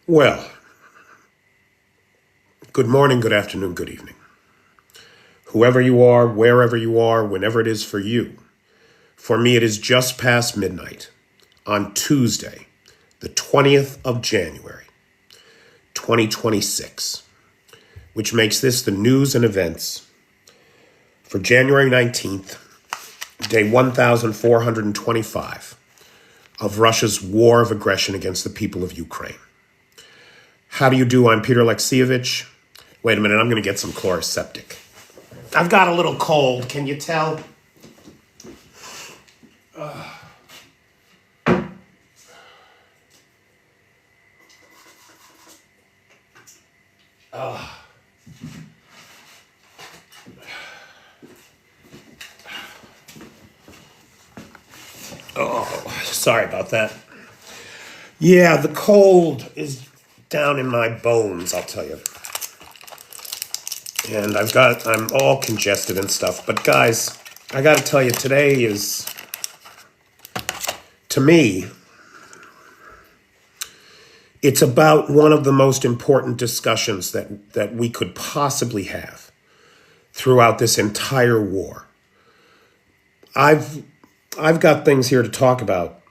Well, good morning, good afternoon, good evening. Whoever you are, wherever you are, whenever it is for you. For me, it is just past midnight on Tuesday, the 20th of January, 2026, which makes this the news and events for January 19th, day 1425 of Russia's war of aggression against the people of Ukraine. How do you do? I'm Peter Alexievich. Wait a minute, I'm going to get some Chloraseptic. I've got a little cold, can you tell? Oh, sorry about that. Yeah, the cold is down in my bones, I'll tell you. And I'm all congested and stuff. But guys, I got to tell you, today is, to me, it's about one of the most important discussions that we could possibly have throughout this entire war. I've got things here to talk about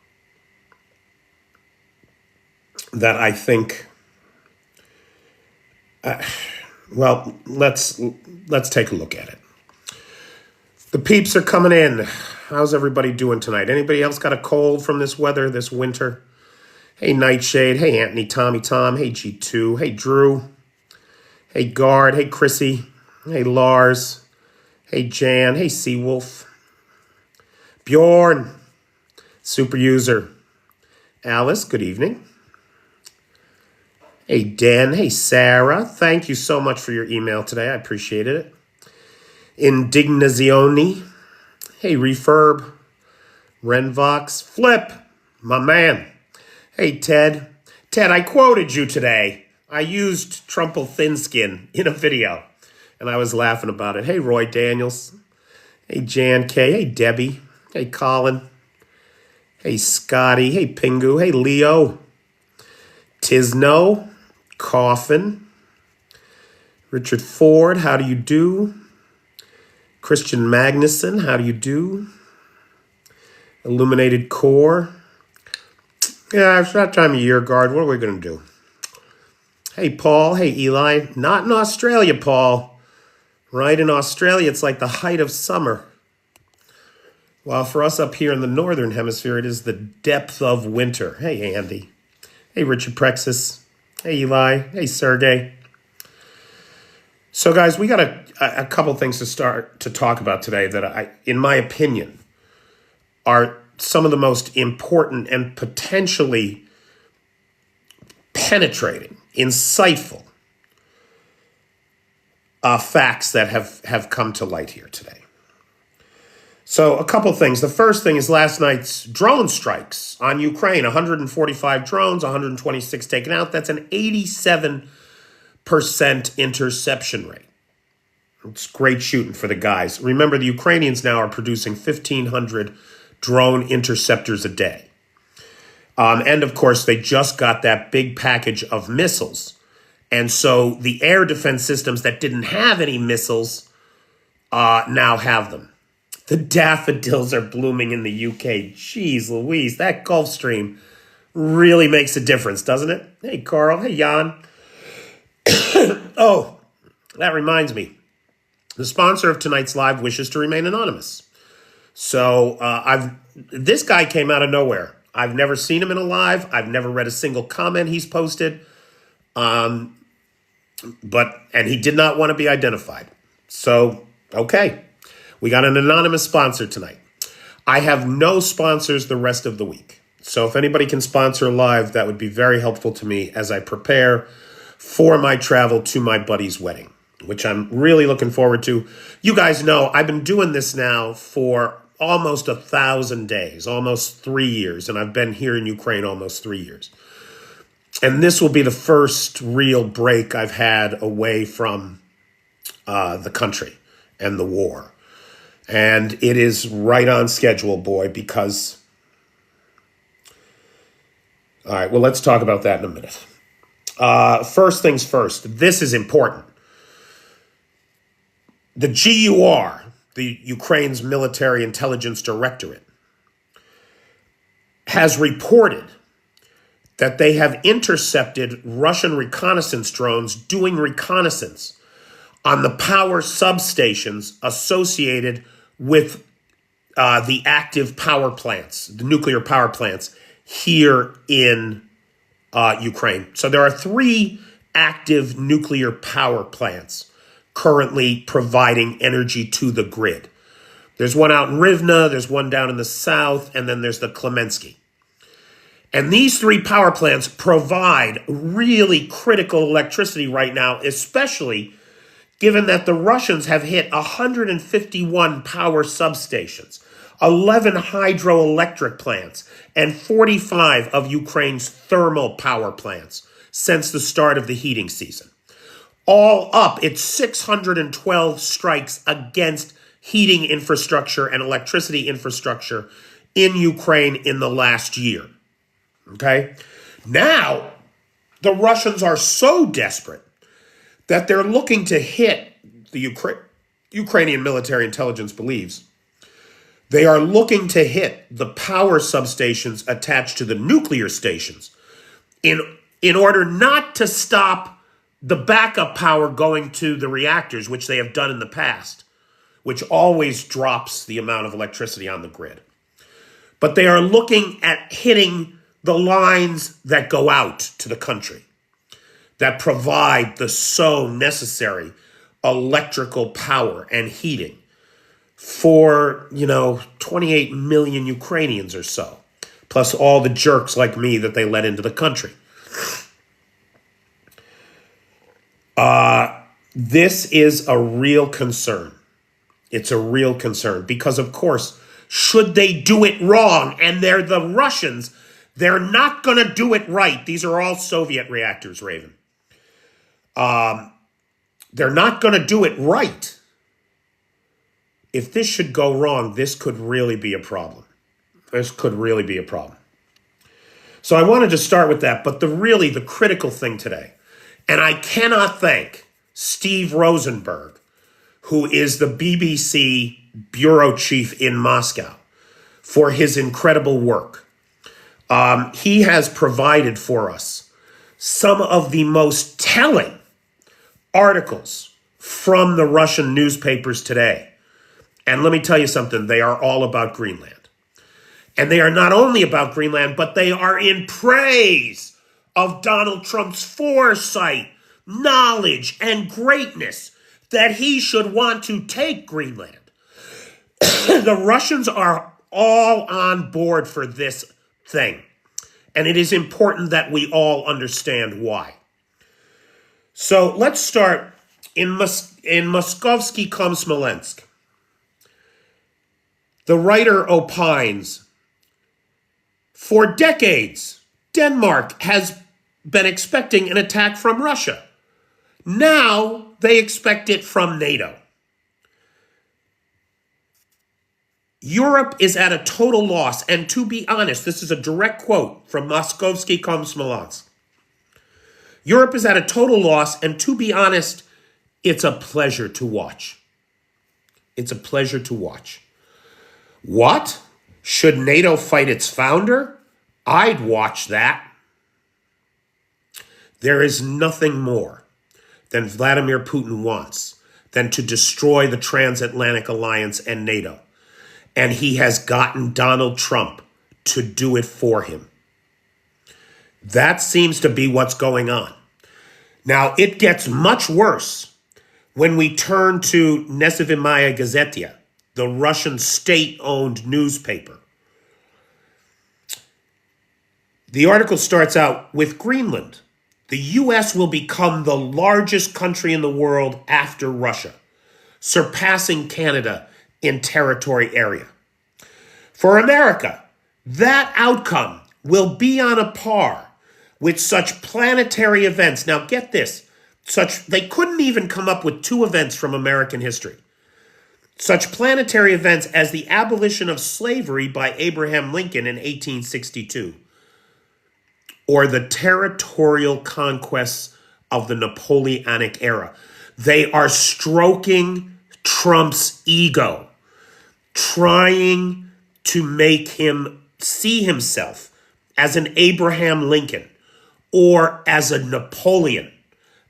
that I think, well, let's take a look at it. The peeps are coming in. How's everybody doing tonight? Anybody else got a cold from this weather, this winter? Hey, Nightshade. Hey, Anthony, Tommy, Tom. Hey, G2. Hey, Drew. Hey, Guard. Hey, Chrissy. Hey, Lars. Hey, Jan. Hey, Seawolf. Bjorn. Super User. Alice, good evening. Hey, Dan. Hey, Sarah. Thank you so much for your email today. I appreciated it. Indignazioni. Hey, Refurb. Renvox. Flip. My man. Hey, Ted. Ted, I quoted you today. I used Trumple Thinskin in a video, and I was laughing about it. Hey, Roy Daniels. Hey, Jan K. Hey, Debbie. Hey, Colin. Hey, Scotty. Hey, Pingu. Hey, Leo. Tisno. Coffin. Richard Ford, how do you do? Christian Magnuson, how do you do? Illuminated Core. Yeah, it's that time of year, Guard. What are we going to do? Hey, Paul. Hey, Eli. Not in Australia, Paul. Right, in Australia, it's like the height of summer. While for us up here in the northern hemisphere, it is the depth of winter. Hey, Andy. Hey, Richard Prexis. Hey, Eli. Hey, Sergey. So, guys, we got a couple things to start to talk about today that, in my opinion, are some of the most important and potentially penetrating, insightful facts that have come to light here today. So a couple things. The first thing is last night's drone strikes on Ukraine. 145 drones, 126 taken out. That's an 87% interception rate. It's great shooting for the guys. Remember, the Ukrainians now are producing 1,500 drone interceptors a day. And of course, they just got that big package of missiles. And so the air defense systems that didn't have any missiles now have them. The daffodils are blooming in the UK. Jeez Louise, that Gulf Stream really makes a difference, doesn't it? Hey, Carl. Hey, Jan. Oh, that reminds me. The sponsor of tonight's live wishes to remain anonymous. So this guy came out of nowhere. I've never seen him in a live. I've never read a single comment he's posted. And he did not want to be identified. So, okay. We got an anonymous sponsor tonight. I have no sponsors the rest of the week. So if anybody can sponsor a live, that would be very helpful to me as I prepare for my travel to my buddy's wedding, which I'm really looking forward to. You guys know I've been doing this now for almost 1,000 days, almost 3 years, and I've been here in Ukraine almost 3 years. And this will be the first real break I've had away from the country and the war. And it is right on schedule, boy, because... All right, well, let's talk about that in a minute. First things first, this is important. The GUR, the Ukraine's Military Intelligence Directorate, has reported that they have intercepted Russian reconnaissance drones doing reconnaissance on the power substations associated with the active power plants, the nuclear power plants here in Ukraine. So there are 3 active nuclear power plants currently providing energy to the grid. There's one out in Rivne, there's one down in the south, and then there's the Klemensky. And these 3 power plants provide really critical electricity right now, especially given that the Russians have hit 151 power substations, 11 hydroelectric plants, and 45 of Ukraine's thermal power plants since the start of the heating season. All up, it's 612 strikes against heating infrastructure and electricity infrastructure in Ukraine in the last year. Okay? Now, the Russians are so desperate that they're looking to hit, the Ukrainian military intelligence believes, they are looking to hit the power substations attached to the nuclear stations in order not to stop the backup power going to the reactors, which they have done in the past, which always drops the amount of electricity on the grid. But they are looking at hitting the lines that go out to the country, that provide the so necessary electrical power and heating for, 28 million Ukrainians or so, plus all the jerks like me that they let into the country. This is a real concern. It's a real concern because, of course, should they do it wrong, and they're the Russians, they're not going to do it right. These are all Soviet reactors, Raven. They're not going to do it right. If this should go wrong, this could really be a problem. This could really be a problem. So I wanted to start with that, but the critical thing today, and I cannot thank Steve Rosenberg, who is the BBC bureau chief in Moscow, for his incredible work. He has provided for us some of the most telling articles from the Russian newspapers today. And let me tell you something, they are all about Greenland. And they are not only about Greenland, but they are in praise of Donald Trump's foresight, knowledge, and greatness that he should want to take Greenland. The Russians are all on board for this thing. And it is important that we all understand why. So let's start in Moskovsky Komsmolensk. The writer opines, for decades, Denmark has been expecting an attack from Russia. Now they expect it from NATO. Europe is at a total loss, and to be honest, this is a direct quote from Moskovsky Komsmolensk. Europe is at a total loss, and to be honest, it's a pleasure to watch. It's a pleasure to watch. What? Should NATO fight its founder? I'd watch that. There is nothing more than Vladimir Putin wants than to destroy the transatlantic alliance and NATO. And he has gotten Donald Trump to do it for him. That seems to be what's going on. Now, it gets much worse when we turn to Nesevimaya Gazetia, the Russian state-owned newspaper. The article starts out with Greenland. The U.S. will become the largest country in the world after Russia, surpassing Canada in territory area. For America, that outcome will be on a par with such planetary events. Now get this, they couldn't even come up with 2 events from American history. Such planetary events as the abolition of slavery by Abraham Lincoln in 1862, or the territorial conquests of the Napoleonic era. They are stroking Trump's ego, trying to make him see himself as an Abraham Lincoln or as a Napoleon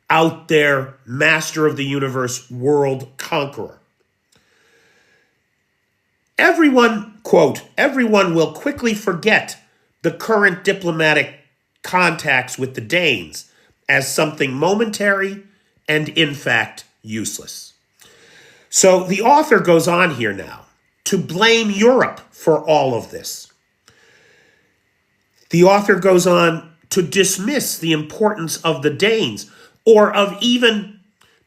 out there, master of the universe, world conqueror. Everyone, quote, everyone will quickly forget the current diplomatic contacts with the Danes as something momentary and, in fact, useless. So the author goes on here now to blame Europe for all of this. The author goes on to dismiss the importance of the Danes, or of even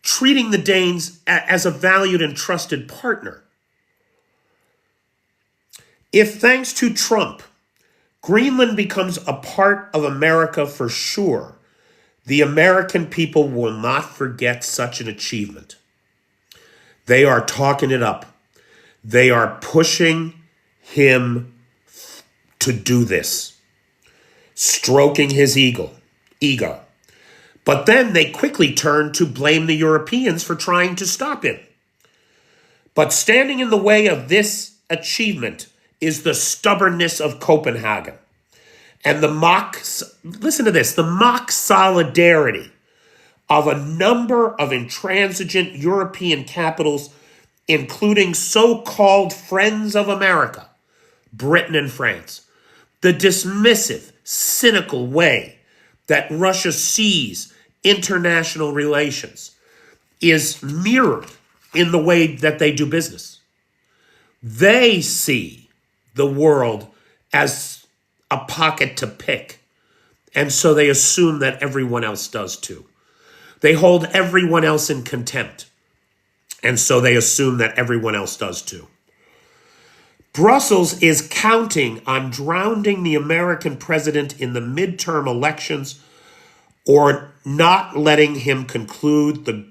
treating the Danes as a valued and trusted partner. If, thanks to Trump, Greenland becomes a part of America for sure, the American people will not forget such an achievement. They are talking it up. They are pushing him to do this, stroking his ego. But then they quickly turn to blame the Europeans for trying to stop him. But standing in the way of this achievement is the stubbornness of Copenhagen and the mock solidarity of a number of intransigent European capitals, including so-called friends of America, Britain and France. The dismissive, cynical way that Russia sees international relations is mirrored in the way that they do business. They see the world as a pocket to pick, and so they assume that everyone else does too. They hold everyone else in contempt, and so they assume that everyone else does too. Brussels is counting on drowning the American president in the midterm elections, or not letting him conclude the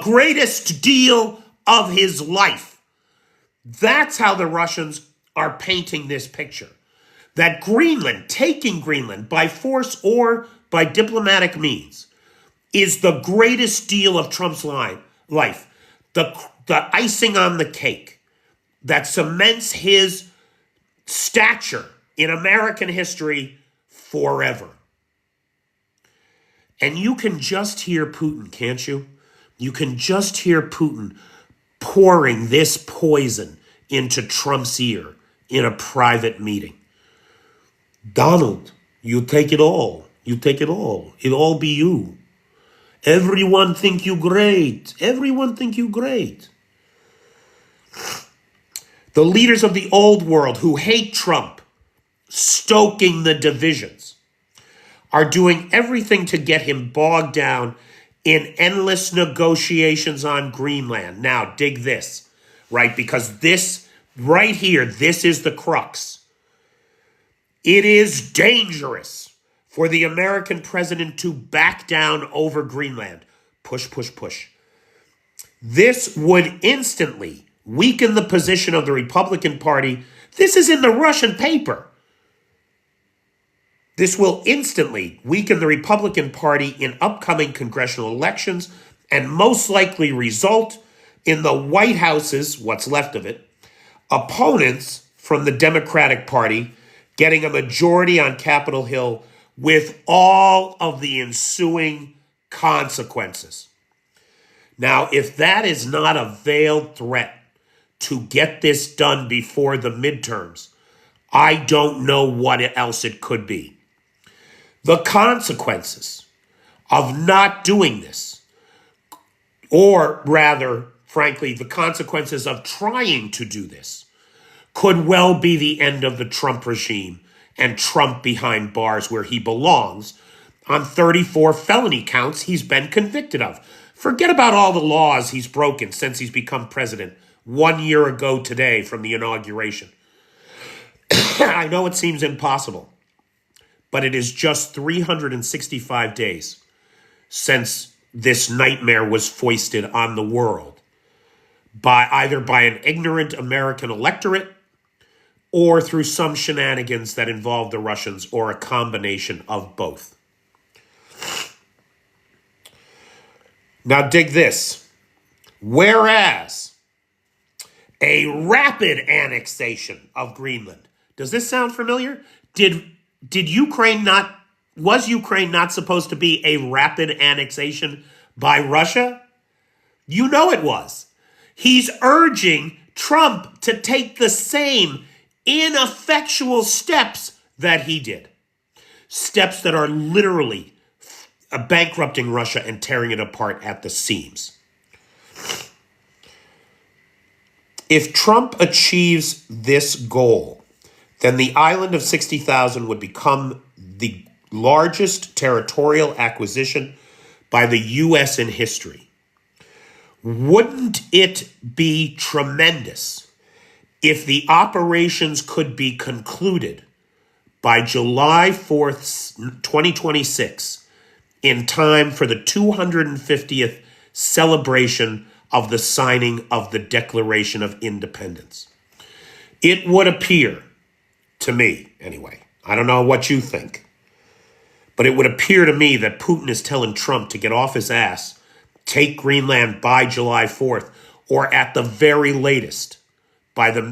greatest deal of his life. That's how the Russians are painting this picture. That Greenland, taking Greenland by force or by diplomatic means, is the greatest deal of Trump's life. The icing on the cake that cements his stature in American history forever. And you can just hear Putin, can't you? You can just hear Putin pouring this poison into Trump's ear in a private meeting. Donald, you take it all. You take it all. It'll all be you. Everyone think you great. Everyone think you great. The leaders of the old world who hate Trump, stoking the divisions, are doing everything to get him bogged down in endless negotiations on Greenland. Now, dig this, right? Because this right here, this is the crux. It is dangerous for the American president to back down over Greenland. Push, push, push. This would instantly weaken the position of the Republican Party. This is in the Russian paper. This will instantly weaken the Republican Party in upcoming congressional elections and most likely result in the White House's, what's left of it, opponents from the Democratic Party getting a majority on Capitol Hill with all of the ensuing consequences. Now, if that is not a veiled threat to get this done before the midterms, I don't know what else it could be. The consequences of not doing this, or rather, frankly, the consequences of trying to do this, could well be the end of the Trump regime and Trump behind bars where he belongs on 34 felony counts he's been convicted of. Forget about all the laws he's broken since he's become president 1 year ago today from the inauguration. I know it seems impossible, but it is just 365 days since this nightmare was foisted on the world by either by an ignorant American electorate or through some shenanigans that involve the Russians, or a combination of both. Now dig this. Whereas a rapid annexation of Greenland. Does this sound familiar? Was Ukraine not supposed to be a rapid annexation by Russia? You know it was. He's urging Trump to take the same ineffectual steps that he did. Steps that are literally bankrupting Russia and tearing it apart at the seams. If Trump achieves this goal, then the island of 60,000 would become the largest territorial acquisition by the U.S. in history. Wouldn't it be tremendous if the operations could be concluded by July 4th, 2026, in time for the 250th celebration of the signing of the Declaration of Independence? It would appear, to me anyway, I don't know what you think, but it would appear to me that Putin is telling Trump to get off his ass, take Greenland by July 4th, or at the very latest,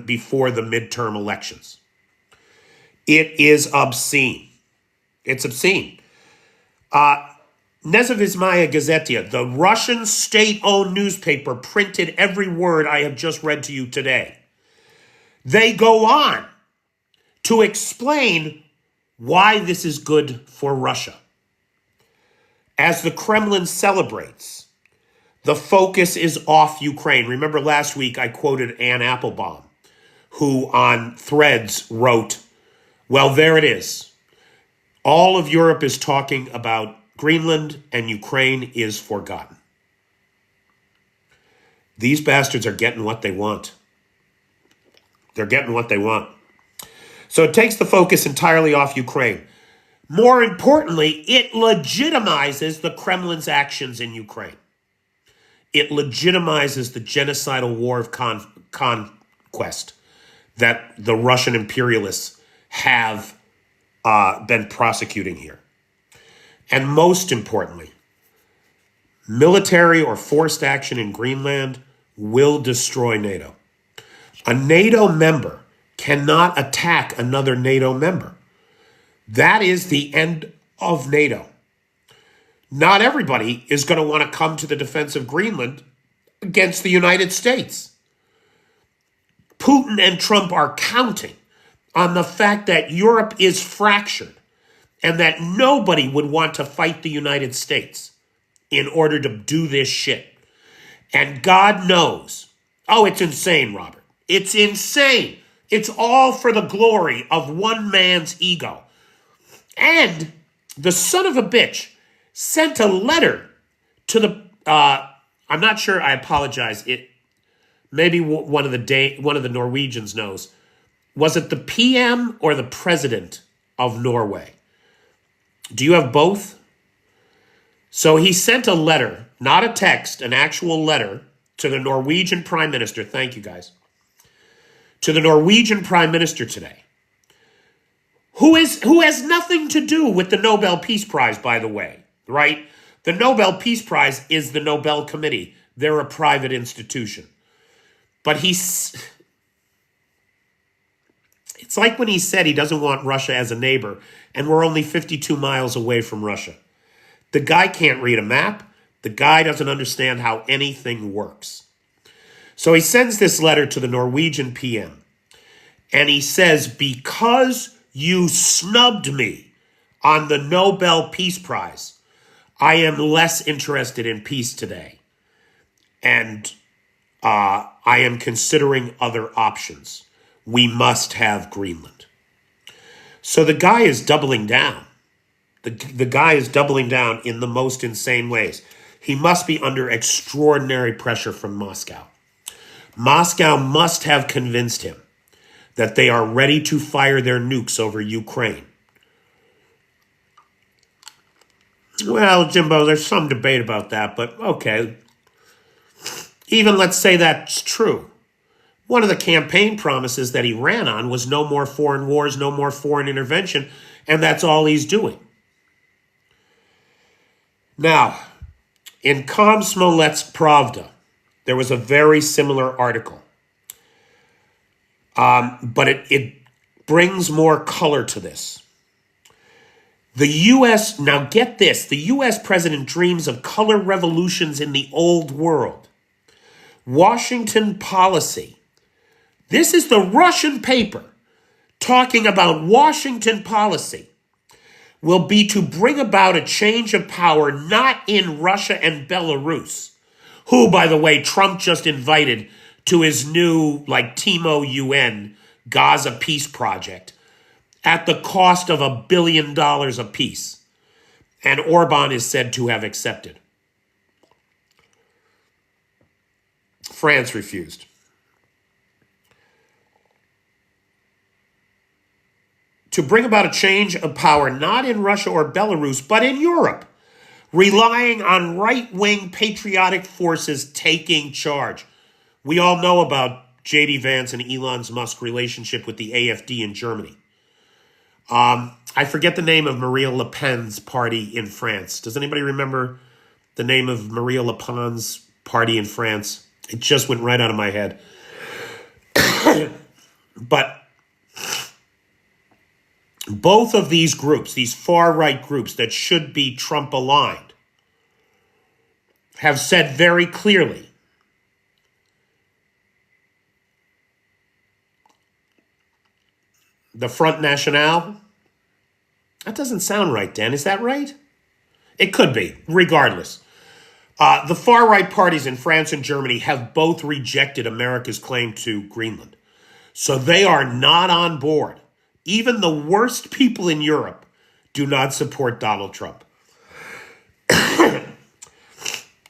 before the midterm elections. It is obscene. It's obscene. Nezavismaya Gazetia, the Russian state-owned newspaper, printed every word I have just read to you today. They go on to explain why this is good for Russia. As the Kremlin celebrates, the focus is off Ukraine. Remember last week I quoted Ann Applebaum, who on Threads wrote, well, there it is. All of Europe is talking about Greenland, and Ukraine is forgotten. These bastards are getting what they want. They're getting what they want. So it takes the focus entirely off Ukraine. More importantly, it legitimizes the Kremlin's actions in Ukraine. It legitimizes the genocidal war of conquest that the Russian imperialists have been prosecuting here. And most importantly, military or forced action in Greenland will destroy NATO. A NATO member cannot attack another NATO member. That is the end of NATO. Not everybody is going to want to come to the defense of Greenland against the United States. Putin and Trump are counting on the fact that Europe is fractured and that nobody would want to fight the United States in order to do this shit. And God knows. Oh, it's insane, Robert. It's insane. It's all for the glory of one man's ego. And the son of a bitch sent a letter to the, I'm not sure, I apologize. Maybe one of the Norwegians knows. Was it the PM or the president of Norway? Do you have both? So he sent a letter, not a text, an actual letter to the Norwegian Prime Minister. Thank you, guys. To the Norwegian Prime Minister today, who has nothing to do with the Nobel Peace Prize, by the way, right? The Nobel Peace Prize is the Nobel Committee. They're a private institution. But it's like when he said he doesn't want Russia as a neighbor, and we're only 52 miles away from Russia. The guy can't read a map. The guy doesn't understand how anything works. So he sends this letter to the Norwegian PM, and he says, because you snubbed me on the Nobel Peace Prize, I am less interested in peace today. And I am considering other options. We must have Greenland. So the guy is doubling down. The guy is doubling down in the most insane ways. He must be under extraordinary pressure from Moscow. Moscow must have convinced him that they are ready to fire their nukes over Ukraine. Well, Jimbo, there's some debate about that, but okay. Even let's say that's true. One of the campaign promises that he ran on was no more foreign wars, no more foreign intervention, and that's all he's doing. Now, in Komsomolets Pravda, there was a very similar article, but it brings more color to this. The U.S., now get this, the U.S. president dreams of color revolutions in the old world. Washington policy. This is the Russian paper talking about Washington policy will be to bring about a change of power not in Russia and Belarus, who, by the way, Trump just invited to his new, Timo UN Gaza peace project at the cost of $1 billion apiece. And Orban is said to have accepted. France refused. To bring about a change of power not in Russia or Belarus, but in Europe, relying on right-wing patriotic forces taking charge. We all know about J.D. Vance and Elon Musk's relationship with the AfD in Germany. I forget the name of Marine Le Pen's party in France. Does anybody remember the name of Marine Le Pen's party in France? It just went right out of my head. But both of these groups, these far-right groups that should be Trump-aligned, have said very clearly the Front National. That doesn't sound right, Dan. Is that right? It could be, regardless. The far-right parties in France and Germany have both rejected America's claim to Greenland. So they are not on board. Even the worst people in Europe do not support Donald Trump.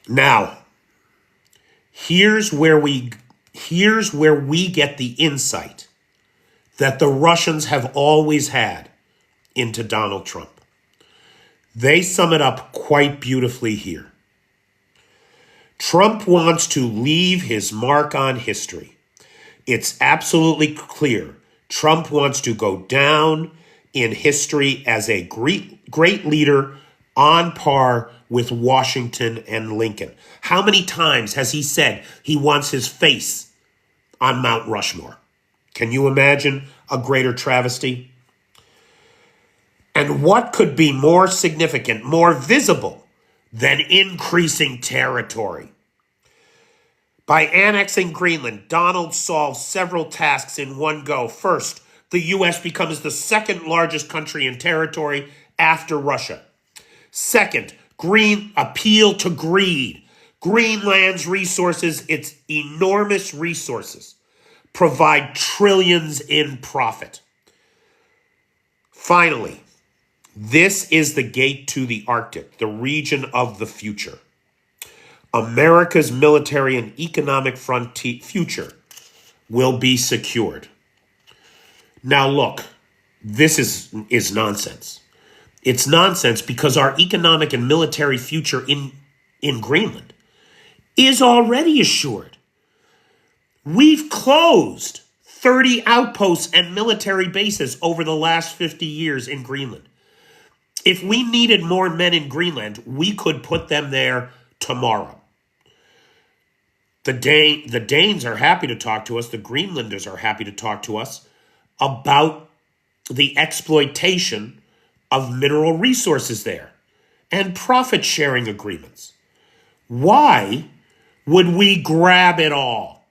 Now, here's where we get the insight that the Russians have always had into Donald Trump. They sum it up quite beautifully here. Trump wants to leave his mark on history. It's absolutely clear. Trump wants to go down in history as a great leader on par with Washington and Lincoln. How many times has he said he wants his face on Mount Rushmore? Can you imagine a greater travesty? And what could be more significant, more visible than increasing territory? By annexing Greenland, Donald solves several tasks in one go. First, the U.S. becomes the second largest country in territory after Russia. Second, appeal to greed. Greenland's resources, its enormous resources, provide trillions in profit. Finally, this is the gate to the Arctic, the region of the future. America's military and economic future will be secured. Now look, this is nonsense. It's nonsense because our economic and military future in Greenland is already assured. We've closed 30 outposts and military bases over the last 50 years in Greenland. If we needed more men in Greenland, we could put them there tomorrow. The Danes are happy to talk to us. The Greenlanders are happy to talk to us about the exploitation of mineral resources there and profit-sharing agreements. Why would we grab it all?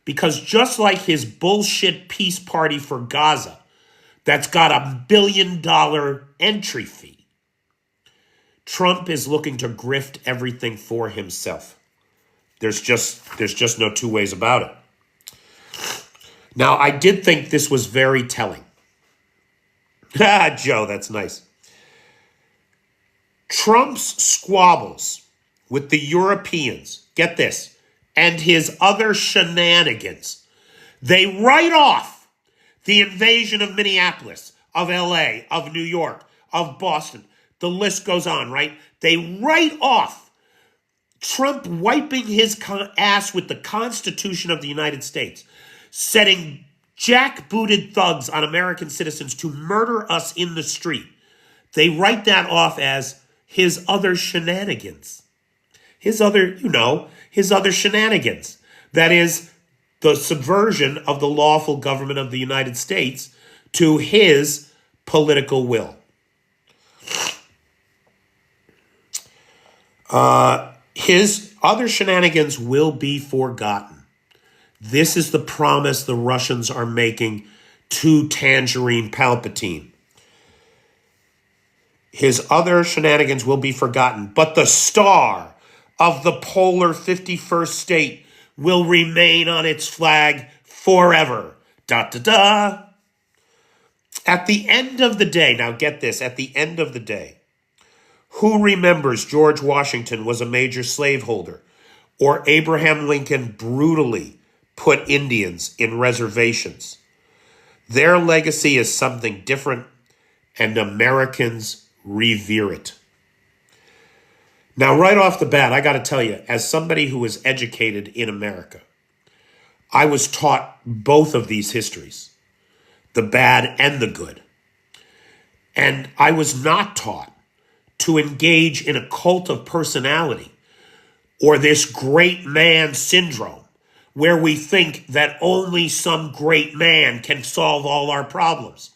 Because just like his bullshit peace party for Gaza, that's got $1 billion entry fee, Trump is looking to grift everything for himself. There's just no two ways about it. Now, I did think this was very telling. Joe, that's nice. Trump's squabbles with the Europeans, get this, and his other shenanigans, they write off the invasion of Minneapolis, of LA, of New York, of Boston. The list goes on, right? They write off Trump wiping his ass with the Constitution of the United States, setting jackbooted thugs on American citizens to murder us in the street. They write that off as his other shenanigans. His other shenanigans. That is the subversion of the lawful government of the United States to his political will. His other shenanigans will be forgotten. This is the promise the Russians are making to Tangerine Palpatine. His other shenanigans will be forgotten, but the star of the polar 51st state will remain on its flag forever. Da da da. At the end of the day, now get this, at the end of the day, who remembers George Washington was a major slaveholder, or Abraham Lincoln brutally put Indians in reservations? Their legacy is something different, and Americans revere it. Now, right off the bat, I got to tell you, as somebody who was educated in America, I was taught both of these histories, the bad and the good. And I was not taught to engage in a cult of personality or this great man syndrome where we think that only some great man can solve all our problems.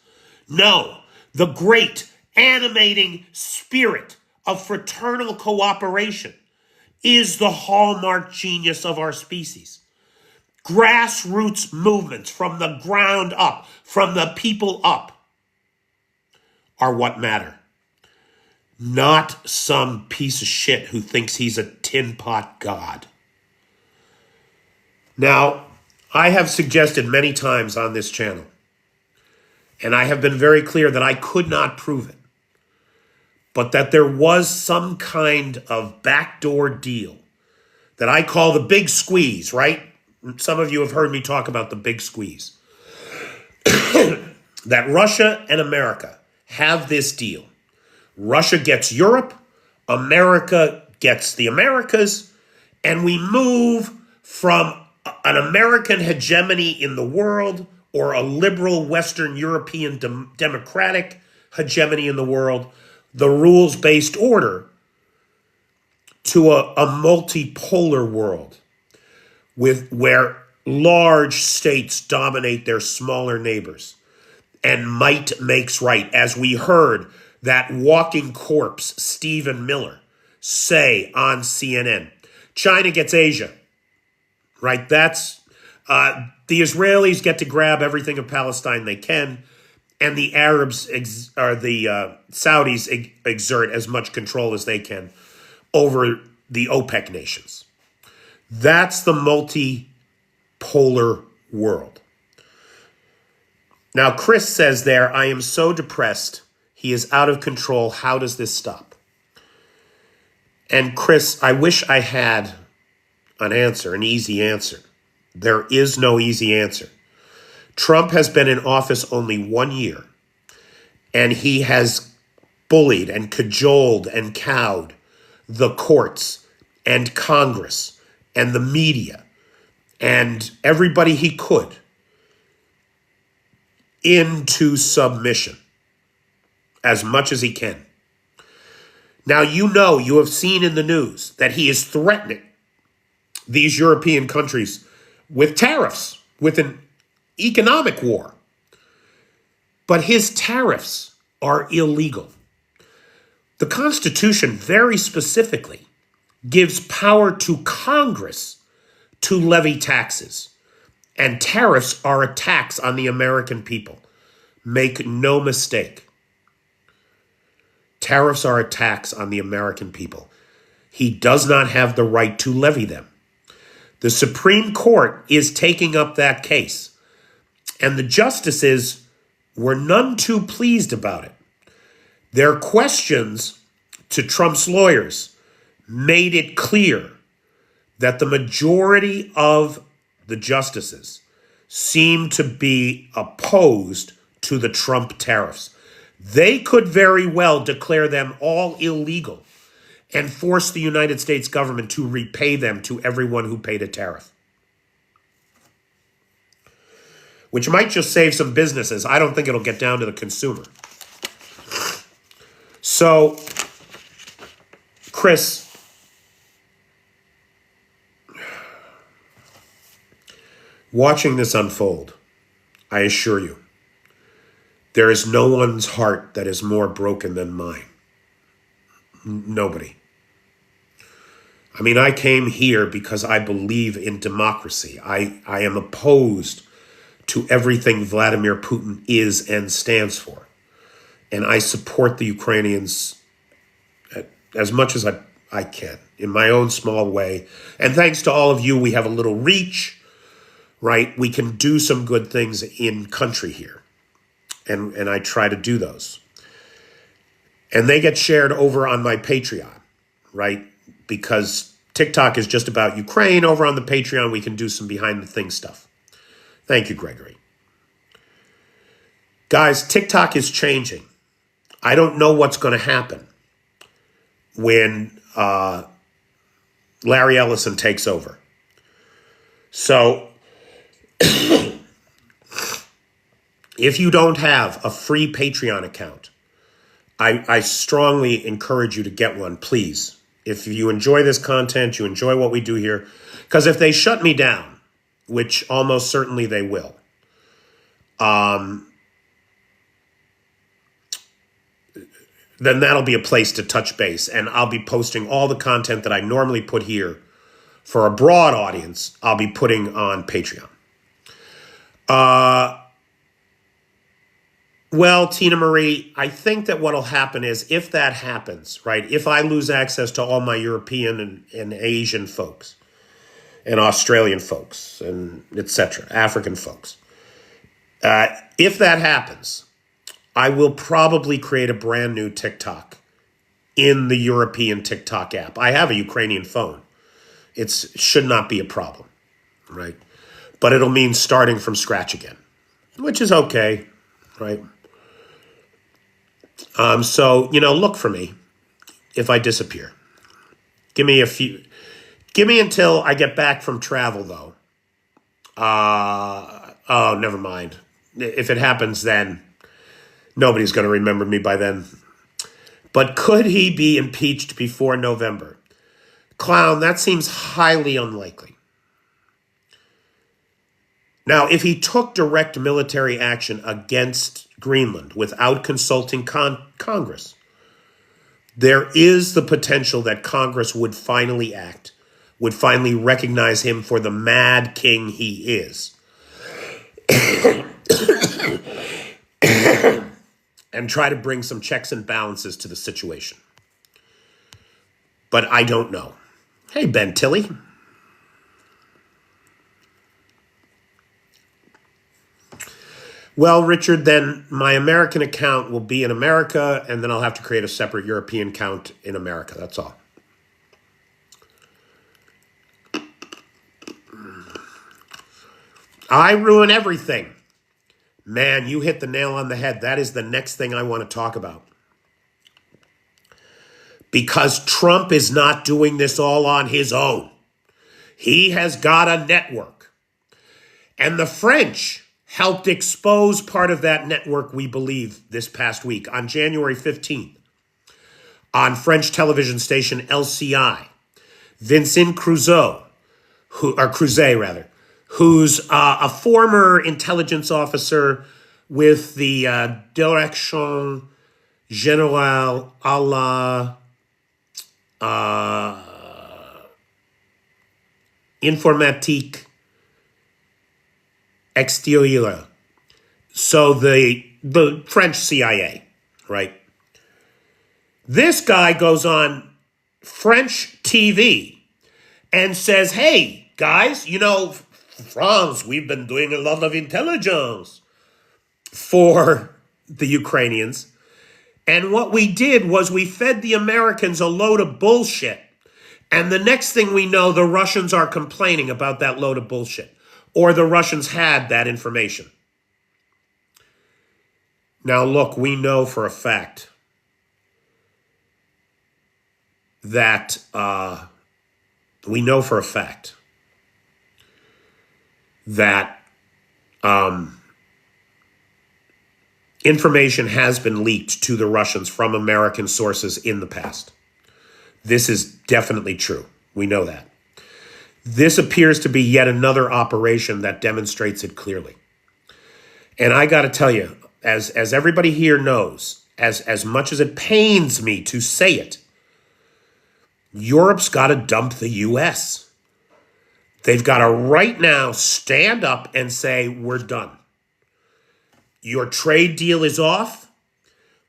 No, the great animating spirit of fraternal cooperation is the hallmark genius of our species. Grassroots movements from the ground up, from the people up, are what matter. Not some piece of shit who thinks he's a tin pot god. Now, I have suggested many times on this channel, and I have been very clear that I could not prove it, but that there was some kind of backdoor deal that I call the big squeeze, right? Some of you have heard me talk about the big squeeze. That Russia and America have this deal. Russia gets Europe, America gets the Americas, and we move from an American hegemony in the world or a liberal Western European democratic hegemony in the world, the rules-based order, to a multipolar world where large states dominate their smaller neighbors and might makes right, as we heard that walking corpse, Stephen Miller, say on CNN. China gets Asia, right? That's the Israelis get to grab everything of Palestine they can, and the Arabs or the Saudis exert as much control as they can over the OPEC nations. That's the multipolar world. Now, Chris says there, I am so depressed. He is out of control. How does this stop? And Chris, I wish I had an answer, an easy answer. There is no easy answer. Trump has been in office only 1 year, and he has bullied and cajoled and cowed the courts and Congress and the media and everybody he could into submission as much as he can. Now, you have seen in the news that he is threatening these European countries with tariffs, with an economic war. But his tariffs are illegal. The Constitution very specifically gives power to Congress to levy taxes. And tariffs are a tax on the American people. Make no mistake. Tariffs are a tax on the American people. He does not have the right to levy them. The Supreme Court is taking up that case, and the justices were none too pleased about it. Their questions to Trump's lawyers made it clear that the majority of the justices seem to be opposed to the Trump tariffs. They could very well declare them all illegal and force the United States government to repay them to everyone who paid a tariff, which might just save some businesses. I don't think it'll get down to the consumer. So, Chris, watching this unfold, I assure you, there is no one's heart that is more broken than mine. Nobody. I mean, I came here because I believe in democracy. I am opposed to everything Vladimir Putin is and stands for. And I support the Ukrainians as much as I can in my own small way. And thanks to all of you, we have a little reach, right? We can do some good things in country here. And I try to do those. And they get shared over on my Patreon, right? Because TikTok is just about Ukraine. Over on the Patreon, we can do some behind-the-things stuff. Thank you, Gregory. Guys, TikTok is changing. I don't know what's going to happen when Larry Ellison takes over. So, if you don't have a free Patreon account, I strongly encourage you to get one, please. If you enjoy this content, you enjoy what we do here, because if they shut me down, which almost certainly they will, then that'll be a place to touch base. And I'll be posting all the content that I normally put here for a broad audience. I'll be putting on Patreon. Well, Tina Marie, I think that what'll happen is if that happens, right, if I lose access to all my European and Asian folks and Australian folks and etc., African folks, if that happens, I will probably create a brand new TikTok in the European TikTok app. I have a Ukrainian phone. It should not be a problem, right? But it'll mean starting from scratch again, which is okay, right? So, look for me if I disappear. Give me until I get back from travel, though. Oh, never mind. If it happens then, nobody's going to remember me by then. But could he be impeached before November? Clown, that seems highly unlikely. Now, if he took direct military action against Greenland without consulting Congress, there is the potential that Congress would finally act, would finally recognize him for the mad king he is, and try to bring some checks and balances to the situation. But I don't know. Hey, Ben Tilley. Well, Richard, then my American account will be in America, and then I'll have to create a separate European account in America. That's all. I ruin everything. Man, you hit the nail on the head. That is the next thing I want to talk about. Because Trump is not doing this all on his own. He has got a network. And the French helped expose part of that network, we believe, this past week on January 15th on French television station LCI. Vincent Cruzet, who's a former intelligence officer with the Direction Générale à la Informatique Extérieure. So the French CIA, right? This guy goes on French TV and says, hey, guys, France, we've been doing a lot of intelligence for the Ukrainians. And what we did was we fed the Americans a load of bullshit. And the next thing we know, the Russians are complaining about that load of bullshit. Or the Russians had that information. Now, look, we know for a fact that we know for a fact that information has been leaked to the Russians from American sources in the past. This is definitely true. We know that. This appears to be yet another operation that demonstrates it clearly. And I got to tell you, as everybody here knows, as much as it pains me to say it, Europe's got to dump the U.S. They've got to right now stand up and say, we're done. Your trade deal is off.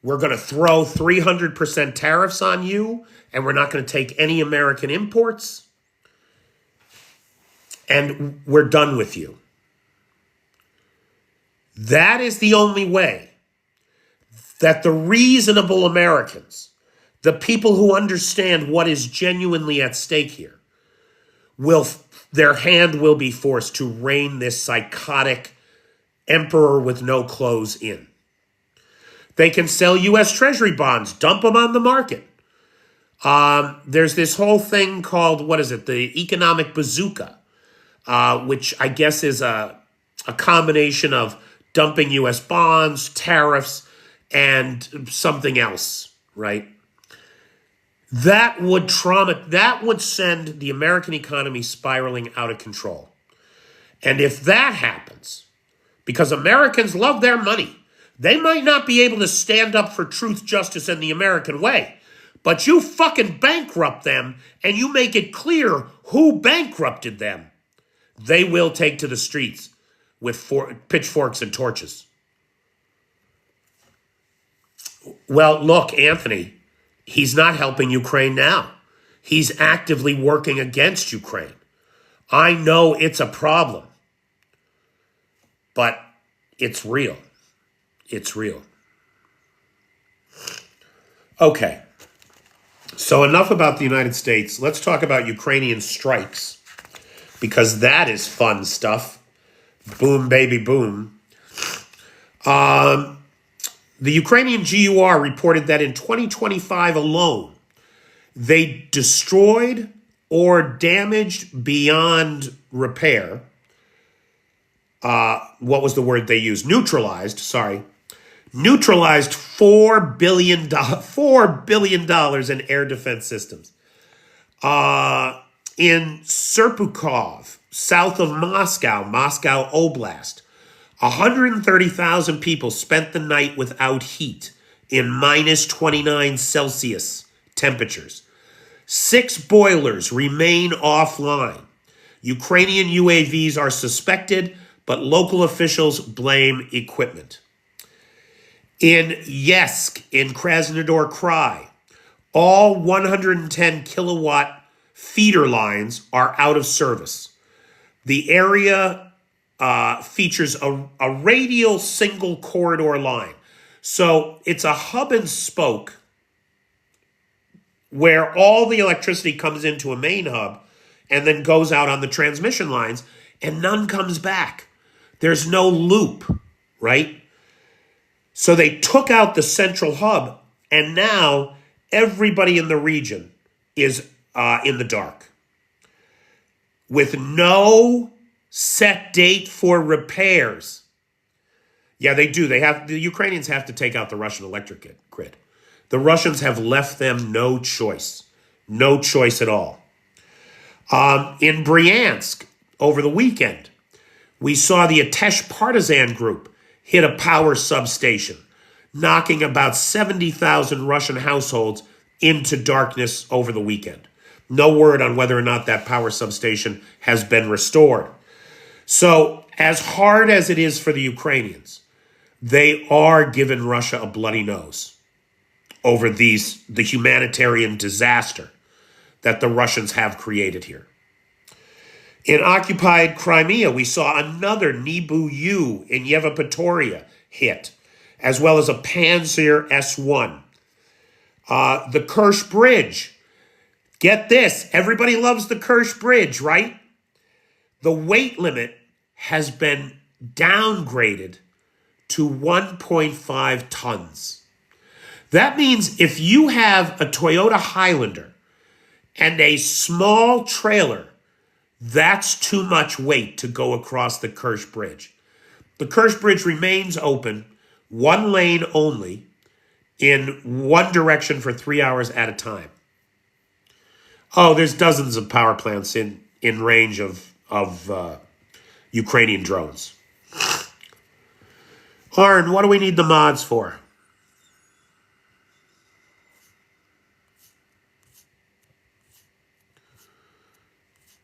We're going to throw 300% tariffs on you, and we're not going to take any American imports. And we're done with you. That is the only way that the reasonable Americans, the people who understand what is genuinely at stake here, their hand will be forced to rein this psychotic emperor with no clothes in. They can sell U.S. Treasury bonds, dump them on the market. There's this whole thing called, the economic bazooka, which I guess is a combination of dumping U.S. bonds, tariffs, and something else, right? That would send the American economy spiraling out of control. And if that happens, because Americans love their money, they might not be able to stand up for truth, justice, and the American way, but you fucking bankrupt them and you make it clear who bankrupted them. They will take to the streets with pitchforks and torches. Well, look, Anthony, he's not helping Ukraine now. He's actively working against Ukraine. I know it's a problem, but it's real. It's real. Okay. So enough about the United States. Let's talk about Ukrainian strikes, because that is fun stuff. Boom, baby, boom. The Ukrainian GUR reported that in 2025 alone, they destroyed or damaged beyond repair. What was the word they used? Neutralized $4 billion in air defense systems. In Serpukhov, south of Moscow Oblast, 130,000 people spent the night without heat in minus 29 Celsius temperatures. 6 boilers remain offline. Ukrainian UAVs are suspected, but local officials blame equipment. In Yesk, in Krasnodar Krai, all 110 kilowatt feeder lines are out of service. The area features a radial single corridor line. So it's a hub and spoke where all the electricity comes into a main hub and then goes out on the transmission lines, and none comes back. There's no loop, right? So they took out the central hub, and now everybody in the region is in the dark, with no set date for repairs. Yeah, they do. The Ukrainians have to take out the Russian electric grid. The Russians have left them no choice at all. In Bryansk, over the weekend, we saw the Atesh partisan group hit a power substation, knocking about 70,000 Russian households into darkness over the weekend. No word on whether or not that power substation has been restored. So, as hard as it is for the Ukrainians, they are giving Russia a bloody nose over the humanitarian disaster that the Russians have created here. In occupied Crimea, we saw another Nibu U in Yevpatoria hit, as well as a Panzer S-1. The Kerch Bridge. Get this, everybody loves the Kerch Bridge, right? The weight limit has been downgraded to 1.5 tons. That means if you have a Toyota Highlander and a small trailer, that's too much weight to go across the Kerch Bridge. The Kerch Bridge remains open, one lane only, in one direction for 3 hours at a time. Oh, there's dozens of power plants in range of Ukrainian drones. Arn, what do we need the mods for?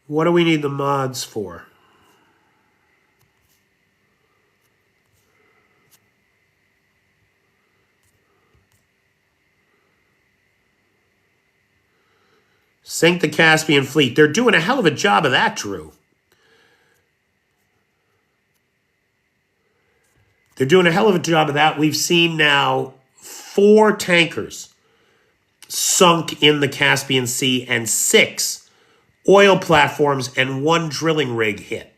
What do we need the mods for? Sink the Caspian Fleet. They're doing a hell of a job of that, Drew. They're doing a hell of a job of that. We've seen now 4 tankers sunk in the Caspian Sea and 6 oil platforms and 1 drilling rig hit.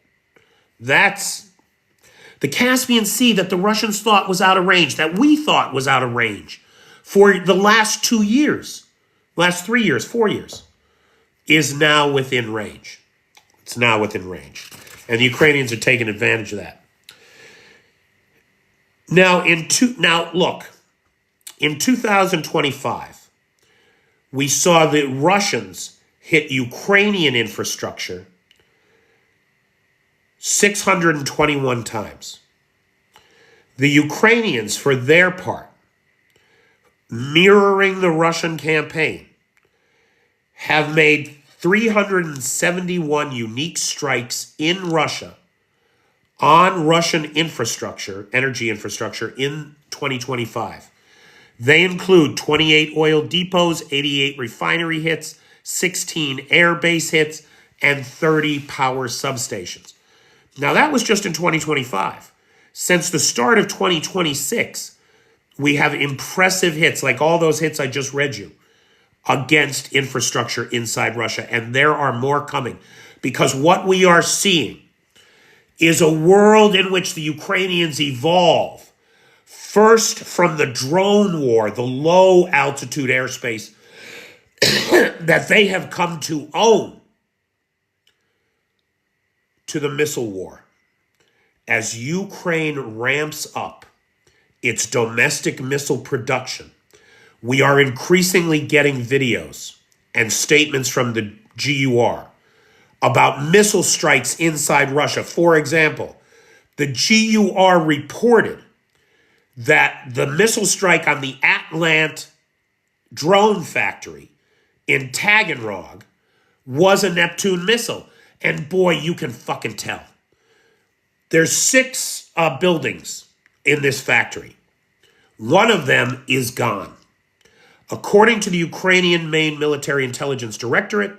That's the Caspian Sea that the Russians thought was out of range, that we thought was out of range for the last 2 years, last 3 years, 4 years, is now within range. It's now within range. And the Ukrainians are taking advantage of that. Now, look, in 2025, we saw the Russians hit Ukrainian infrastructure 621 times. The Ukrainians, for their part, mirroring the Russian campaign, have made 371 unique strikes in Russia on Russian infrastructure, energy infrastructure, in 2025. They include 28 oil depots, 88 refinery hits, 16 air base hits, and 30 power substations. Now, that was just in 2025. Since the start of 2026, we have impressive hits, like all those hits I just read you, against infrastructure inside Russia. And there are more coming. Because what we are seeing is a world in which the Ukrainians evolve first from the drone war, the low altitude airspace that they have come to own, to the missile war. As Ukraine ramps up its domestic missile production, we are increasingly getting videos and statements from the GUR about missile strikes inside Russia. For example, the GUR reported that the missile strike on the Atlant drone factory in Taganrog was a Neptune missile. And boy, you can fucking tell. There's 6 buildings in this factory. One of them is gone. According to the Ukrainian main military intelligence directorate,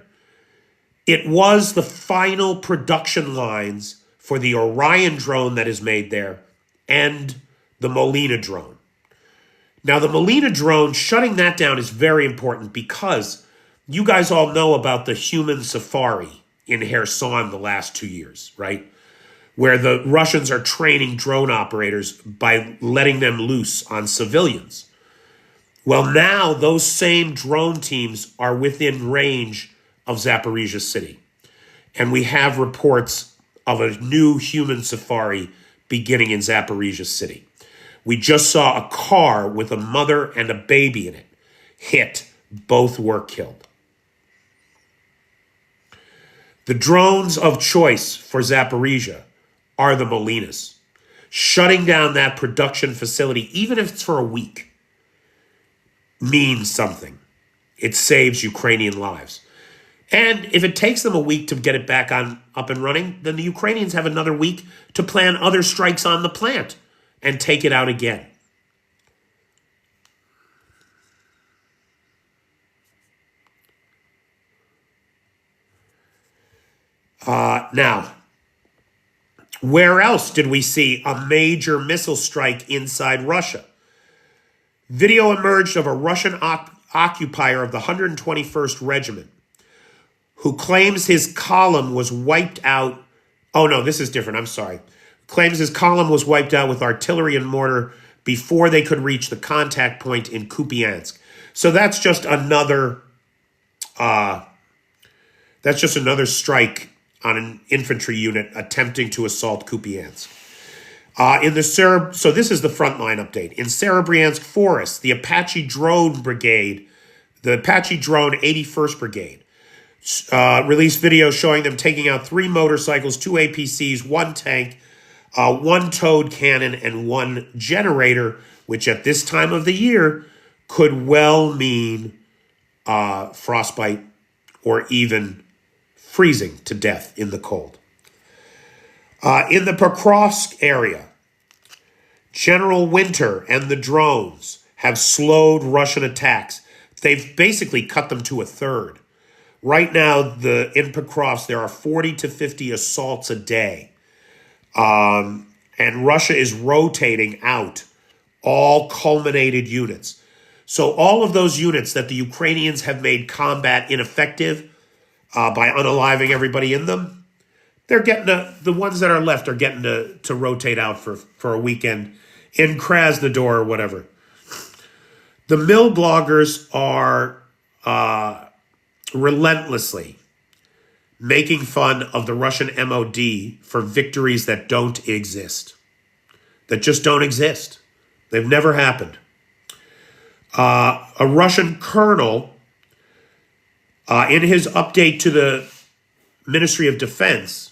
it was the final production lines for the Orion drone that is made there and the Molina drone. Now, the Molina drone, shutting that down is very important because you guys all know about the human safari in Kherson the last 2 years, right? Where the Russians are training drone operators by letting them loose on civilians. Well, now those same drone teams are within range of Zaporizhia city. And we have reports of a new human safari beginning in Zaporizhia city. We just saw a car with a mother and a baby in it hit. Both were killed. The drones of choice for Zaporizhia are the Molinas. Shutting down that production facility, even if it's for a week, means something. It saves Ukrainian lives. And if it takes them a week to get it back up and running, then the Ukrainians have another week to plan other strikes on the plant and take it out again. Now, where else did we see a major missile strike inside Russia? Video emerged of a Russian occupier of the 121st Regiment who claims his column was wiped out. Oh, no, this is different. I'm sorry. Claims his column was wiped out with artillery and mortar before they could reach the contact point in Kupiansk. So that's just another That's just another strike on an infantry unit attempting to assault Kupiansk. So this is the Frontline update. In Serebryansk Forest, the Apache Drone Brigade, the Apache Drone 81st Brigade, released video showing them taking out 3 motorcycles, 2 APCs, 1 tank, 1 towed cannon, and 1 generator, which at this time of the year could well mean frostbite or even freezing to death in the cold. In the Pokrovsk area, General Winter and the drones have slowed Russian attacks. They've basically cut them to a third. Right now, in Pokrovsk, there are 40 to 50 assaults a day. And Russia is rotating out all culminated units. So all of those units that the Ukrainians have made combat ineffective by unaliving everybody in them, they're getting the ones that are left are getting to rotate out for a weekend in Krasnodar or whatever. The mill bloggers are relentlessly making fun of the Russian MOD for victories that don't exist, that just don't exist. They've never happened. A Russian colonel, in his update to the Ministry of Defense,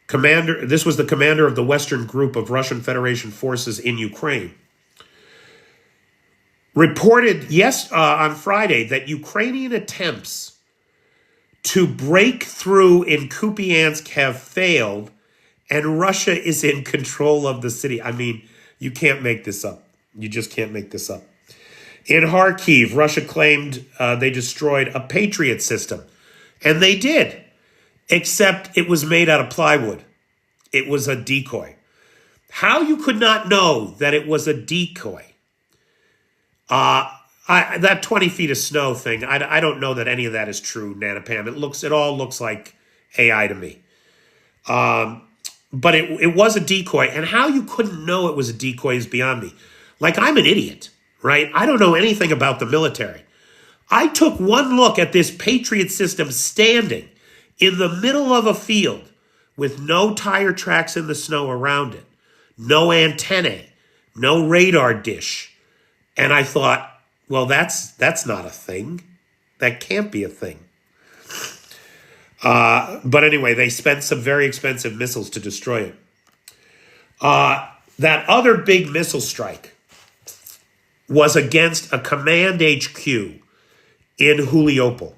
this was the commander of the Western Group of Russian Federation forces in Ukraine, reported on Friday that Ukrainian attempts to break through in Kupiansk have failed and Russia is in control of the city. I mean, you can't make this up. You just can't make this up. In Kyiv, Russia claimed they destroyed a Patriot system. And they did, except it was made out of plywood. It was a decoy. How you could not know that it was a decoy? That 20 feet of snow thing, I don't know that any of that is true, Nanopam. It all looks like AI to me. But it was a decoy. And how you couldn't know it was a decoy is beyond me. Like, I'm an idiot, right? I don't know anything about the military. I took one look at this Patriot system standing in the middle of a field with no tire tracks in the snow around it, no antennae, no radar dish. And I thought, well, that's not a thing. That can't be a thing. But anyway, they spent some very expensive missiles to destroy it. That other big missile strike was against a command HQ in Huliopol.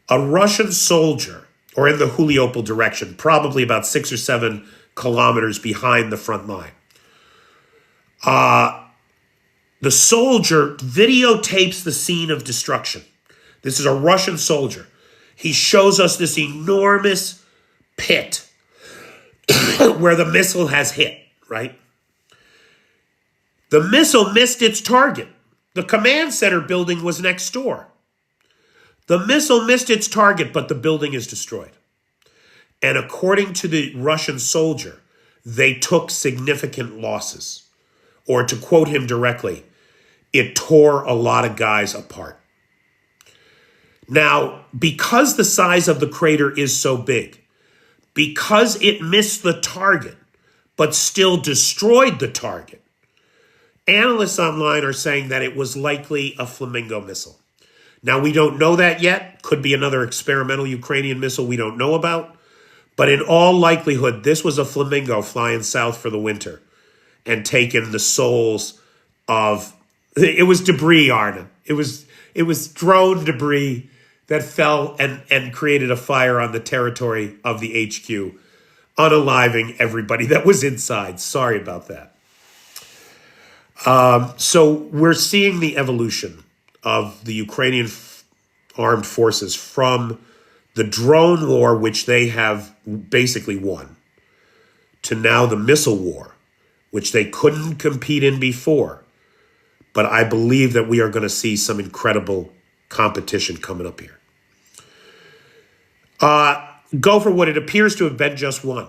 A Russian soldier, or in the Huliopol direction, probably about 6 or 7 kilometers behind the front line. The soldier videotapes the scene of destruction. This is a Russian soldier. He shows us this enormous pit where the missile has hit, right? The missile missed its target. The command center building was next door. The missile missed its target, but the building is destroyed. And according to the Russian soldier, they took significant losses. Or to quote him directly, it tore a lot of guys apart. Now, because the size of the crater is so big, because it missed the target, but still destroyed the target, analysts online are saying that it was likely a Flamingo missile. Now, we don't know that yet. Could be another experimental Ukrainian missile we don't know about. But in all likelihood, this was a Flamingo flying south for the winter and taking the souls of... It was debris, Arna. It was drone debris that fell and created a fire on the territory of the HQ, unaliving everybody that was inside. Sorry about that. So we're seeing the evolution of the Ukrainian armed forces from the drone war, which they have basically won, to now the missile war, which they couldn't compete in before. But I believe that we are going to see some incredible competition coming up here. Go for what it appears to have been just one.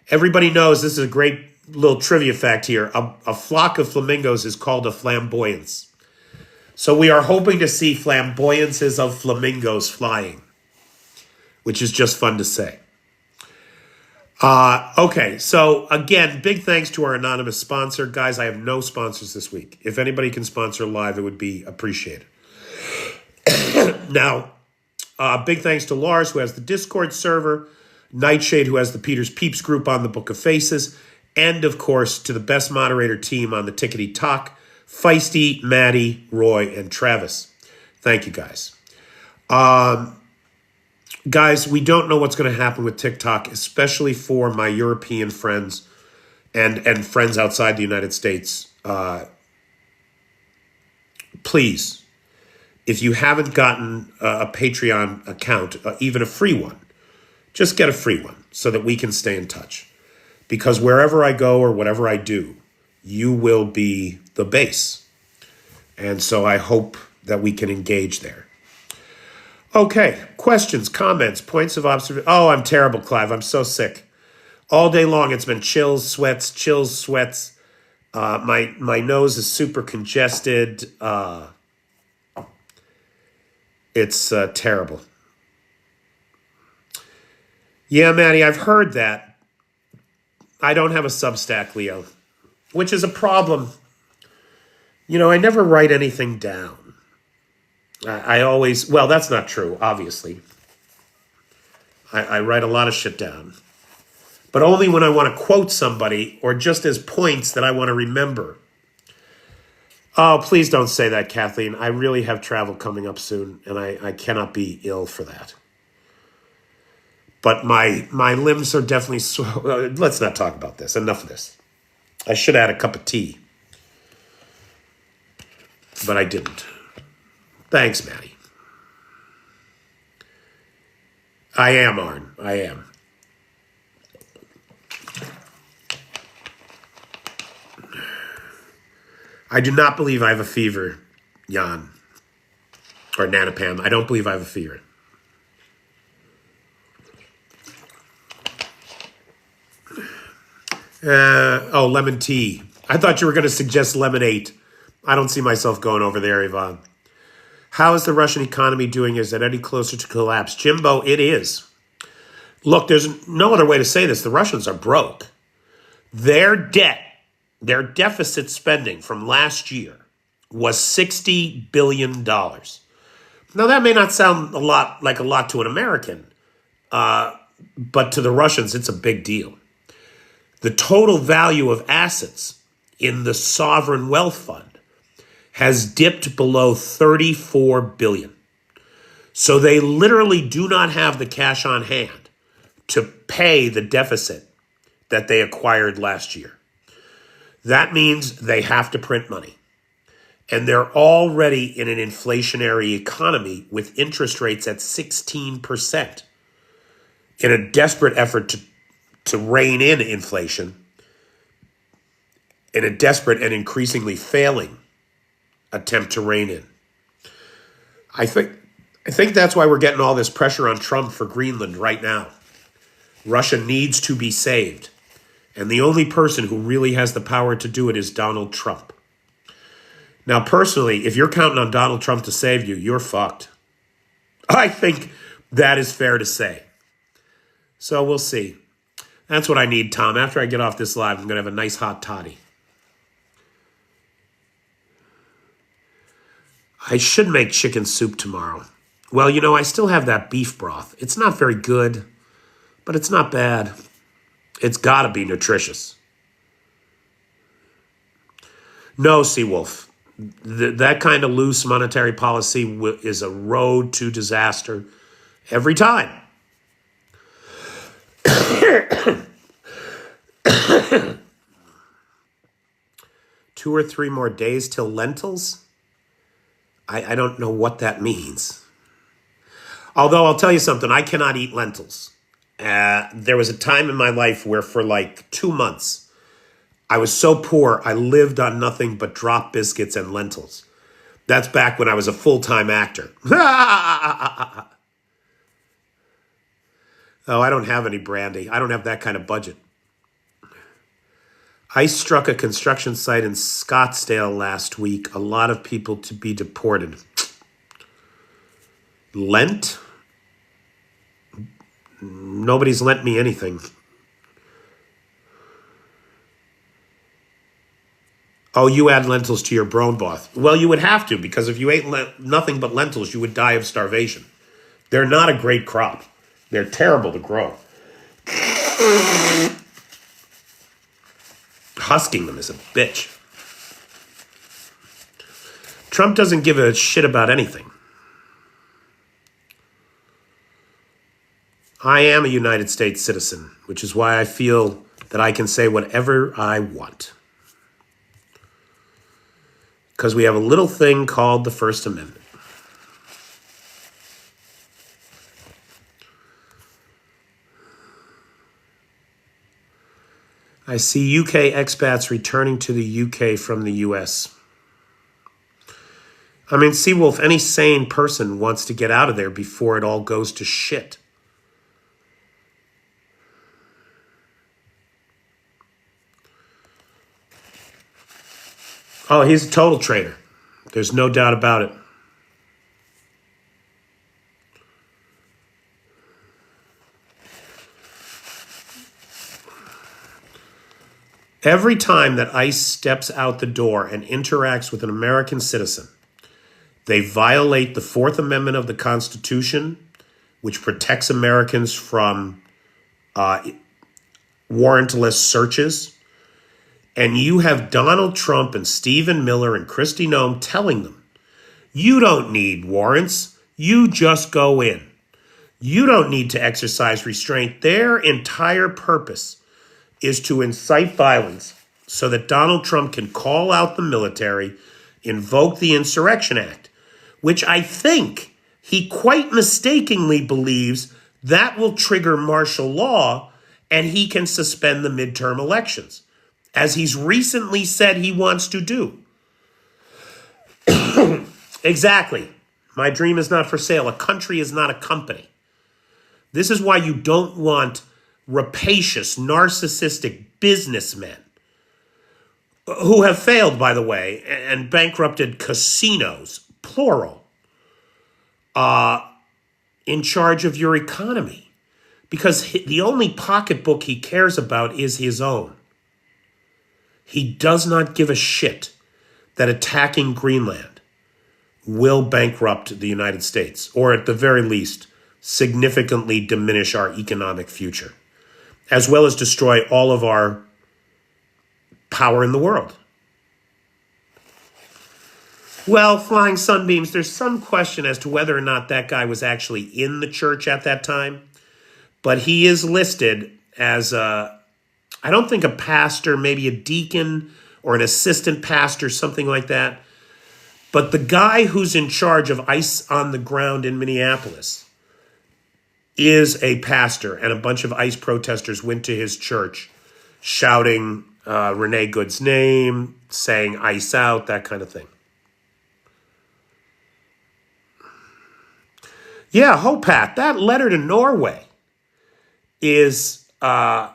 Everybody knows, this is a great little trivia fact here, a flock of flamingos is called a flamboyance. So we are hoping to see flamboyances of flamingos flying, which is just fun to say. Okay, so again, big thanks to our anonymous sponsor. Guys, I have no sponsors this week. If anybody can sponsor live, it would be appreciated. Now, big thanks to Lars, who has the Discord server, Nightshade, who has the Peter's Peeps group on the Book of Faces, and, of course, to the best moderator team on the Tickety Talk, Feisty, Maddie, Roy, and Travis. Thank you, guys. Guys, we don't know what's going to happen with TikTok, especially for my European friends and friends outside the United States. Please, if you haven't gotten a Patreon account, even a free one, just get a free one so that we can stay in touch. Because wherever I go or whatever I do, you will be the base. And so I hope that we can engage there. Okay, questions, comments, points of observation. Oh, I'm terrible, Clive. I'm so sick. All day long, it's been chills, sweats. My nose is super congested. It's terrible. Yeah, Maddie, I've heard that. I don't have a Substack, Leo, which is a problem. You know, I never write anything down. I always, well, that's not true, obviously. I write a lot of shit down. But only when I want to quote somebody or just as points that I want to remember. Oh, please don't say that, Kathleen. I really have travel coming up soon, and I cannot be ill for that. But my limbs are definitely... let's not talk about this. Enough of this. I should have had a cup of tea. But I didn't. Thanks, Maddie. I am, Arn. I am. I do not believe I have a fever, Jan. Or Nanapam. I don't believe I have a fever. Lemon tea. I thought you were going to suggest lemonade. I don't see myself going over there, Yvonne. How is the Russian economy doing? Is it any closer to collapse? Jimbo, it is. Look, there's no other way to say this. The Russians are broke. Their debt, their deficit spending from last year was $60 billion. Now, that may not sound like a lot to an American, but to the Russians, it's a big deal. The total value of assets in the sovereign wealth fund has dipped below $34 billion. So they literally do not have the cash on hand to pay the deficit that they acquired last year. That means they have to print money. And they're already in an inflationary economy with interest rates at 16% in a desperate effort to rein in inflation, in a desperate and increasingly failing attempt to rein in. I think that's why we're getting all this pressure on Trump for Greenland right now. Russia needs to be saved. And the only person who really has the power to do it is Donald Trump. Now, personally, if you're counting on Donald Trump to save you, you're fucked. I think that is fair to say. So we'll see. That's what I need, Tom. After I get off this live, I'm going to have a nice hot toddy. I should make chicken soup tomorrow. Well, you know, I still have that beef broth. It's not very good, but it's not bad. It's got to be nutritious. No, Seawolf. That kind of loose monetary policy is a road to disaster every time. 2 or 3 more days till lentils? I don't know what that means. Although I'll tell you something, I cannot eat lentils. There was a time in my life where for like 2 months, I was so poor, I lived on nothing but drop biscuits and lentils. That's back when I was a full-time actor. Oh, I don't have any brandy. I don't have that kind of budget. ICE struck a construction site in Scottsdale last week. A lot of people to be deported. Lent? Nobody's lent me anything. Oh, you add lentils to your brone broth. Well, you would have to, because if you ate nothing but lentils, you would die of starvation. They're not a great crop. They're terrible to grow. Husking them is a bitch. Trump doesn't give a shit about anything. I am a United States citizen, which is why I feel that I can say whatever I want. Because we have a little thing called the First Amendment. I see UK expats returning to the UK from the US. I mean, Seawolf, any sane person wants to get out of there before it all goes to shit. Oh, he's a total traitor. There's no doubt about it. Every time that ICE steps out the door and interacts with an American citizen, they violate the Fourth Amendment of the Constitution, which protects Americans from warrantless searches. And you have Donald Trump and Stephen Miller and Kristi Noem telling them, you don't need warrants. You just go in. You don't need to exercise restraint. Their entire purpose is to incite violence so that Donald Trump can call out the military, invoke the Insurrection Act, which I think he quite mistakenly believes that will trigger martial law and he can suspend the midterm elections, as he's recently said he wants to do. Exactly. My dream is not for sale. A country is not a company. This is why you don't want rapacious, narcissistic businessmen who have failed, by the way, and bankrupted casinos, plural, in charge of your economy. Because the only pocketbook he cares about is his own. He does not give a shit that attacking Greenland will bankrupt the United States, or at the very least, significantly diminish our economic future, as well as destroy all of our power in the world. Well, flying sunbeams, there's some question as to whether or not that guy was actually in the church at that time, but he is listed as I don't think a pastor, maybe a deacon or an assistant pastor, something like that. But the guy who's in charge of ICE on the ground in Minneapolis is a pastor, and a bunch of ICE protesters went to his church shouting Renee Good's name, saying ICE out, that kind of thing. Yeah, Hopat, that letter to Norway is an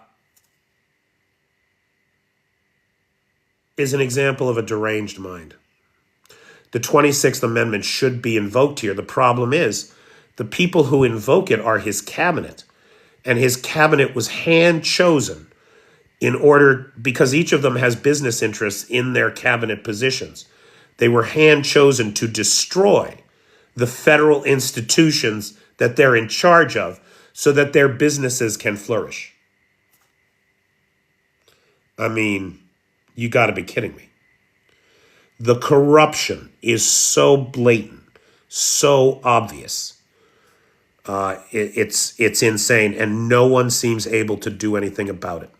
example of a deranged mind. The 26th Amendment should be invoked here. The problem is the people who invoke it are his cabinet, and his cabinet was hand-chosen in order, because each of them has business interests in their cabinet positions. They were hand-chosen to destroy the federal institutions that they're in charge of so that their businesses can flourish. I mean, you got to be kidding me. The corruption is so blatant, so obvious. It's insane, and no one seems able to do anything about it.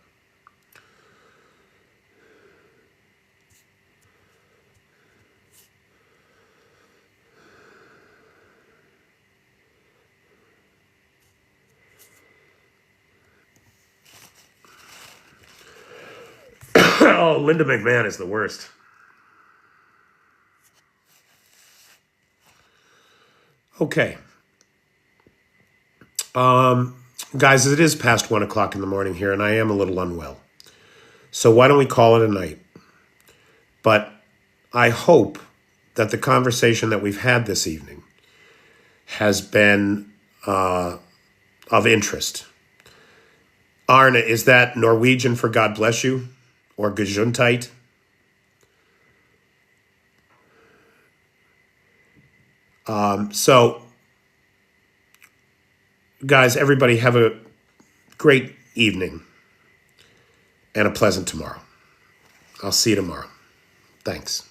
Oh, Linda McMahon is the worst. Okay. Guys, it is past 1 o'clock in the morning here, and I am a little unwell. So why don't we call it a night? But I hope that the conversation that we've had this evening has been of interest. Arne, is that Norwegian for God bless you? Or Gesundheit? So, guys, everybody have a great evening and a pleasant tomorrow. I'll see you tomorrow. Thanks.